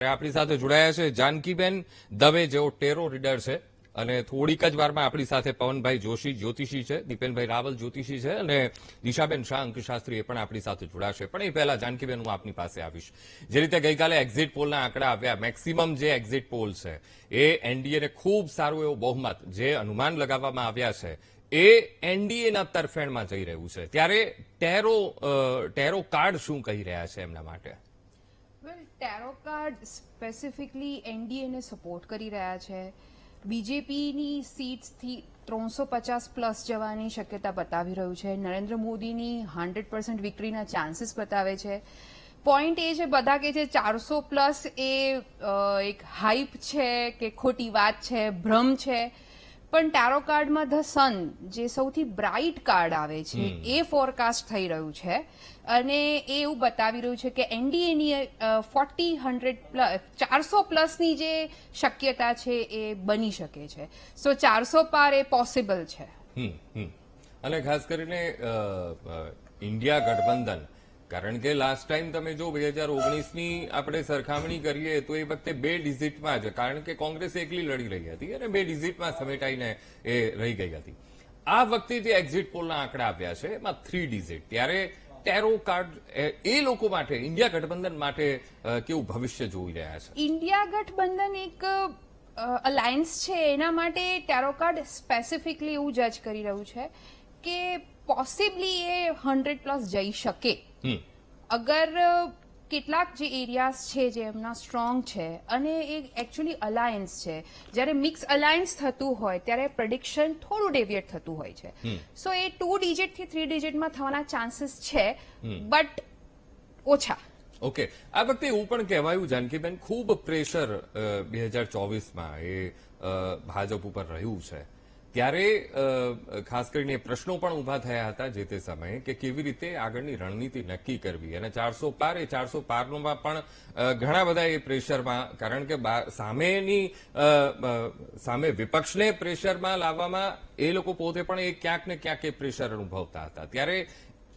આપણી સાથે જોડાયા છે જાનકીબેન દવે, જેઓ ટેરો રીડર છે, અને થોડીક જ વારમાં આપણી સાથે પવનભાઈ જોશી જ્યોતિષી છે, દીપેનભાઈ રાવલ જ્યોતિષી છે, અને દિશાબેન શાહ અંકશાસ્ત્રી એ પણ આપણી સાથે જોડાશે. પણ એ પહેલા જાનકીબેન હું આપની પાસે આવીશ. જે રીતે ગઈકાલે એક્ઝિટ પોલના આંકડા આવ્યા, મેક્સિમમ જે એક્ઝિટ પોલ છે એ એનડીએને ખૂબ સારું એવું બહુમત જે અનુમાન લગાવવામાં આવ્યા છે એ એનડીએના તરફેણમાં જઈ રહ્યું છે. ત્યારે ટેરો કાર્ડ શું કહી રહ્યા છે એમના માટે? વેલ, ટેરો કાર્ડ સ્પેસિફિકલી એનડીએને સપોર્ટ કરી રહ્યા છે. બીજેપીની સીટ્સથી 350 પ્લસ જવાની શક્યતા બતાવી રહ્યું છે. નરેન્દ્ર મોદીની 100% વિક્ટરીના ચાન્સીસ બતાવે છે. પોઈન્ટ એ છે, બધા કે છે 400 પ્લસ એ એક હાઇપ છે કે ખોટી વાત છે, ભ્રમ છે. પણ ટેરો કાર્ડમાં ધ સન, જે સૌથી બ્રાઇટ કાર્ડ આવે છે, એ ફોરકાસ્ટ થઈ રહ્યું છે અને એ એવું બતાવી રહ્યું છે કે એનડીએની 400 પ્લસની જે શક્યતા છે એ બની શકે છે. સો 400 પાર એ પોસિબલ છે. અને ખાસ કરીને ઇન્ડિયા ગઠબંધન, કારણ કે લાસ્ટ ટાઈમ તમે જો 2019ની આપણે સરખામણી કરીએ તો એ વખતે 2 ડિજિટમાં જ, કારણ કે કોંગ્રેસ એકલી લડી રહી હતી અને 2 ડિજિટમાં સમેટાઈને એ રહી ગઈ હતી. આ વખતે જે એક્ઝિટ પોલના આંકડા આપ્યા છે એમાં 3 ડિજિટ. ત્યારે ટેરો કાર્ડ એ લોકો માટે, ઇન્ડિયા ગઠબંધન માટે કેવું ભવિષ્ય જોઈ રહ્યા છે? ઇન્ડિયા ગઠબંધન એક અલાયન્સ છે, એના માટે ટેરો કાર્ડ સ્પેસિફિકલી એવું જજ કરી રહ્યું છે કે પોસિબલી એ 100 પ્લસ જઈ શકે. અગર કેટલાક જે એરિયાઝ છે જે એમના સ્ટ્રોંગ છે અને એ એકચ્યુઅલી અલાયન્સ છે, જ્યારે મિક્સ અલાયન્સ થતું હોય ત્યારે પ્રેડિક્શન થોડું ડેવિએટ થતું હોય છે. સો એ 2 ડિજિટથી 3 ડિજિટમાં થવાના ચાન્સીસ છે, બટ ઓછા. ઓકે, આ વખતે એવું પણ કહેવાયું જાનકીબેન, ખૂબ પ્રેશર 2024માં એ ભાજપ ઉપર રહ્યું છે. ત્યારે ખાસ કરીને પ્રશ્નો પણ ઉભા થયા હતા જે તે સમયે કે કેવી રીતે આગળની રણનીતિ નક્કી કરવી, અને 400 પાર, એ 400 પારમાં પણ ઘણા બધા એ પ્રેશરમાં, કારણ કે સામે વિપક્ષને પ્રેશરમાં લાવવામાં એ લોકો પોતે પણ એ ક્યાંક ને ક્યાંક એ પ્રેશર અનુભવતા હતા. ત્યારે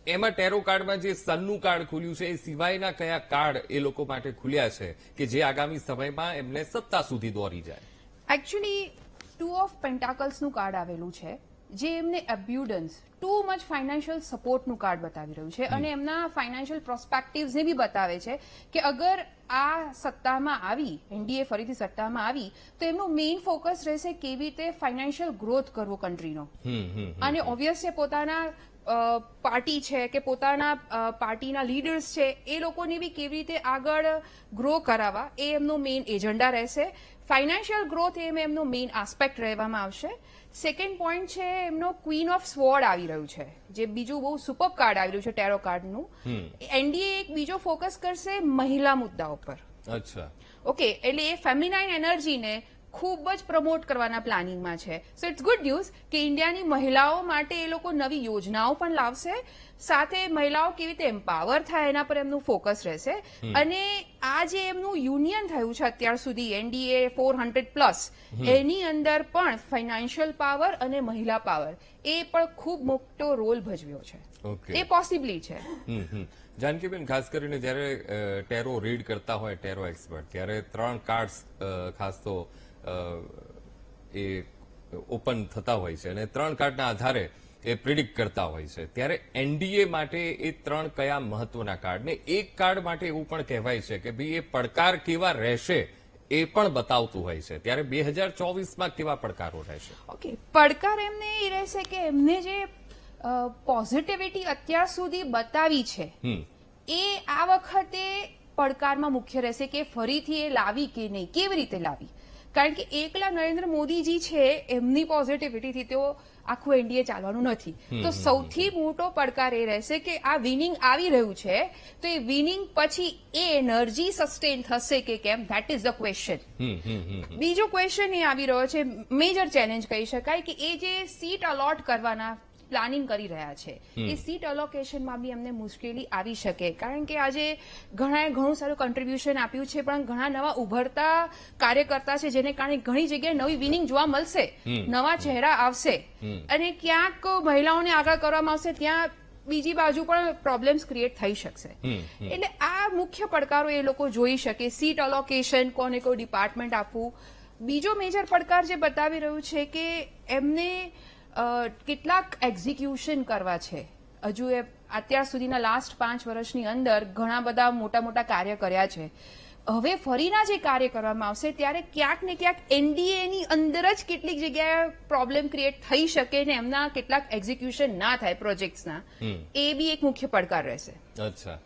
એમાં ટેરો કાર્ડમાં જે સનનું કાર્ડ ખુલ્યું છે, એ સિવાયના કયા કાર્ડ એ લોકો માટે ખુલ્યા છે કે જે આગામી સમયમાં એમને સત્તા સુધી દોરી જાય? એકચ્યુઅલી 2 ઓફ પેન્ટાકલ્સનું કાર્ડ આવેલું છે, જે એમને એબ્યુડન્સ, ટુ મચ ફાઇનાન્શિયલ સપોર્ટનું કાર્ડ બતાવી રહ્યું છે અને એમના ફાઇનાન્શિયલ પ્રોસ્પેક્ટિવ્સને બી બતાવે છે કે અગર આ સત્તામાં આવી, એનડીએ ફરીથી સત્તામાં આવી, તો એમનું મેઇન ફોકસ રહેશે કેવી રીતે ફાઇનાન્શિયલ ગ્રોથ કરવો કન્ટ્રીનો. અને ઓબ્વિયસલી પોતાના પાર્ટી છે કે પોતાના પાર્ટીના લીડર્સ છે, એ લોકોને બી કેવી રીતે આગળ ગ્રો કરાવવા, એ એમનો મેઇન એજન્ડા રહેશે. ફાઇનાન્શિયલ ગ્રોથ એમનો મેઇન આસ્પેક્ટ રહેવામાં આવશે. સેકન્ડ પોઈન્ટ છે એમનો ક્વીન ઓફ સ્વોર્ડ આવી રહ્યું છે, જે બીજું બહુ સુપર કાર્ડ આવી રહ્યું છે ટેરો કાર્ડનું. એનડીએ એક બીજો ફોકસ કરશે મહિલા મુદ્દાઓ પર. અચ્છા, ઓકે, એટલે એ ફેમિનાઇન એનર્જીને ખૂબ જ પ્રમોટ કરવાના પ્લાનિંગમાં છે. સો ઇટ્સ ગુડ ન્યૂઝ કે ઇન્ડિયાની મહિલાઓ માટે એ લોકો નવી યોજનાઓ પણ લાવશે, સાથે મહિલાઓ કેવી રીતે એમ્પાવર થાય એના પર એમનું ફોકસ રહેશે. અને આ જે એમનું યુનિયન થયું છે અત્યાર સુધી, એનડીએ 400 પ્લસ, એની અંદર પણ ફાઇનાન્શિયલ પાવર અને મહિલા પાવર એ પણ ખૂબ મોટો રોલ ભજવ્યો છે. એ પોસિબલી છે. જાનકીબેન, ખાસ કરીને જયારે ટેરો રીડ કરતા હોય ટેરો એક્સપર્ટ, ત્યારે 3 કાર્ડ્સ ખાસ તો એ ઓપન થતા હોય છે અને 3 કાર્ડના આધારે એ પ્રિડિક્ટ કરતા હોય છે. ત્યારે એનડીએ માટે એ 3 કયા મહત્વના કાર્ડ, ને એક કાર્ડ માટે એવું પણ કહેવાય છે કે ભાઈ એ પડકાર કેવા રહેશે એ પણ બતાવતું હોય છે. ત્યારે 2024માં કેવા પડકારો રહેશે? ઓકે, પડકાર એમને એ રહેશે કે એમને જે પોઝિટિવિટી અત્યાર સુધી બતાવી છે એ આ વખતે પડકારમાં મુખ્ય રહેશે કે ફરીથી એ લાવી કે નહીં, કેવી રીતે લાવી. કારણ કે એકલા નરેન્દ્ર મોદીજી છે, એમની પોઝિટિવિટીથી તો આખું એનડીએ ચાલવાનું નથી. તો સૌથી મોટો પડકાર એ રહેશે કે આ વિનિંગ આવી રહ્યું છે, તો એ વિનિંગ પછી એ એનર્જી સસ્ટેન થશે કે કેમ, ધેટ ઇઝ ધ ક્વેશ્ચન. બીજો ક્વેશ્ચન એ આવી રહ્યો છે, મેજર ચેલેન્જ કહી શકાય, કે એ જે સીટ અલોટ કરવાના પ્લાનિંગ કરી રહ્યા છે, એ સીટ અલોકેશનમાં બી એમને મુશ્કેલી આવી શકે. કારણ કે આજે ઘણું સારું કન્ટ્રીબ્યુશન આપ્યું છે, પણ ઘણા નવા ઉભરતા કાર્યકર્તા છે, જેને કારણે ઘણી જગ્યાએ નવી વિનિંગ જોવા મળશે, નવા ચહેરા આવશે, અને ક્યાંક મહિલાઓને આગળ કરવામાં આવશે, ત્યાં બીજી બાજુ પણ પ્રોબ્લેમ્સ ક્રિએટ થઈ શકશે એટલે આ મુખ્ય પડકારો એ લોકો જોઈ શકે. સીટ અલોકેશન, કોને કોઈ ડિપાર્ટમેન્ટ આપવું. બીજો મેજર પડકાર જે બતાવી રહ્યું છે કે એમને કેટલાક એક્ઝિક્યુશન કરવા છે. હજુ એ અત્યાર સુધીના લાસ્ટ 5 વર્ષની અંદર ઘણા બધા મોટા મોટા કાર્ય કર્યા છે. હવે ફરીના જે કાર્ય કરવામાં આવશે ત્યારે ક્યાંક ને ક્યાંક એનડીએની અંદર જ કેટલીક જગ્યાએ પ્રોબ્લેમ ક્રિએટ થઈ શકે ને એમના કેટલાક એક્ઝિક્યુશન ના થાય પ્રોજેક્ટ્સના, એ બી એક મુખ્ય પડકાર રહેશે. અચ્છા.